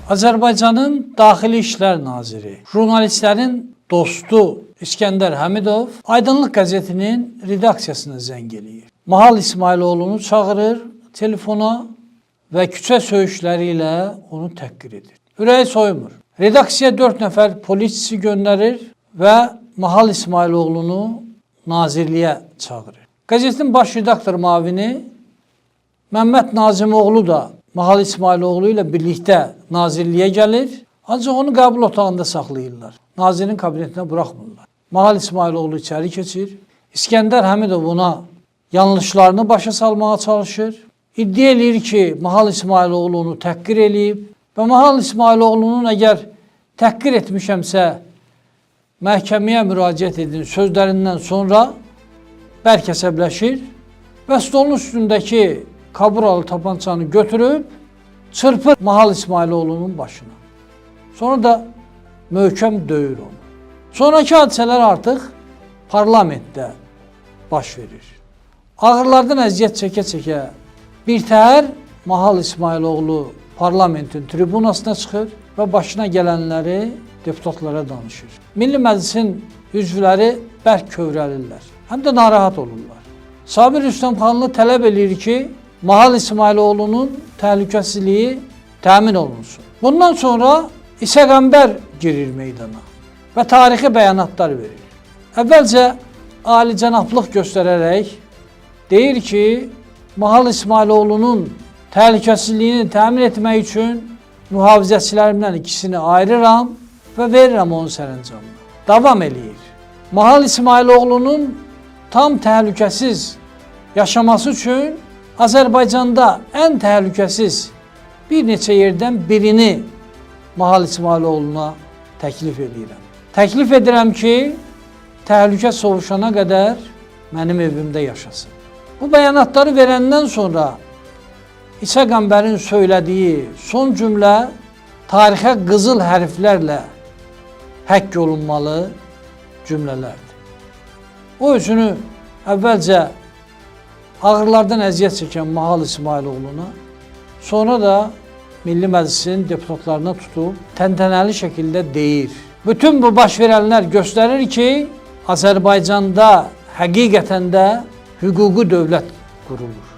Azərbaycanın Daxili İşlər Naziri, jurnalistlərin dostu İskəndər Həmidov Aydınlıq qəzetinin redaksiyasına zəng eləyir. Mahal İsmayıloğlu'nu çağırır telefona və küçə söyüşləri ilə onu təhqir edir. Ürəyi soymur. Redaksiyaya 4 nəfər polis göndərir və Mahal İsmayıloğlu'nu nazirliyə çağırır. Qəzetin baş redaktor müavini Məmməd Nazimoğlu da Mahal İsmayıloğlu ilə birlikdə nazirliyə gəlir, ancaq onu qəbul otağında saxlayırlar. Nazirin kabinetinə buraxmırlar. Mahal İsmayıloğlu içəri keçir. İskəndər Həmidov ona yanlışlarını başa salmağa çalışır. İddia eləyir ki, Mahal İsmayıloğlu onu təhqir eləyib və Mahal İsmayıloğlu'nun əgər təhqir etmişəmsə məhkəməyə müraciət edin sözlərindən sonra bərk əsəbləşir və stolun üstündəki kaburalı tapançanı götürüb çırpır Mahal İsmayıloğlu'nun başına. Sonra da möhkəm döyür onu. Sonraki hadisələr artıq parlamentdə baş verir. Ağırlardan əziyyət çəkə-çəkə birtəhər Mahal İsmayıloğlu parlamentin tribunasına çıxır və başına gələnləri deputatlara danışır. Milli Məclisin üzvləri bərk kövrəlirlər, həm də narahat olurlar. Sabir Rüstəmxanlı tələb edir ki, Mahal İsmayıloğlu'nun təhlükəsizliyi təmin olunsun. Bundan sonra İsa Qəmbər girir meydana və tarixi bəyanatlar verir. Əvvəlcə alicənablıq göstərərək deyir ki, Mahal İsmayıloğlu'nun təhlükəsizliyini təmin etmək üçün mühafizəçilərimdən ikisini ayırıram və verirəm onun sərəncamına. Davam eləyir. Mahal İsmayıloğlu'nun tam təhlükəsiz yaşaması üçün Azərbaycanda ən təhlükəsiz bir neçə yerdən birini Mahal İsmayıloğlu'na təklif edirəm. Təklif edirəm ki, təhlükə sovuşana qədər mənim evimdə yaşasın. Bu bəyanatları verəndən sonra İsa Qəmbərin söylədiyi son cümlə tarixə qızıl hərflərlə həkk olunmalı cümlələrdir. O özünü əvvəlcə ağırlardan əziyyət çəkən Mahal İsmayıloğlu'na, sonra da Milli Məclisin deputatlarına tutub təntənəli şəkildə deyir. Bütün bu baş verənlər göstərir ki, Azərbaycanda həqiqətən də hüquqi dövlət qurulur.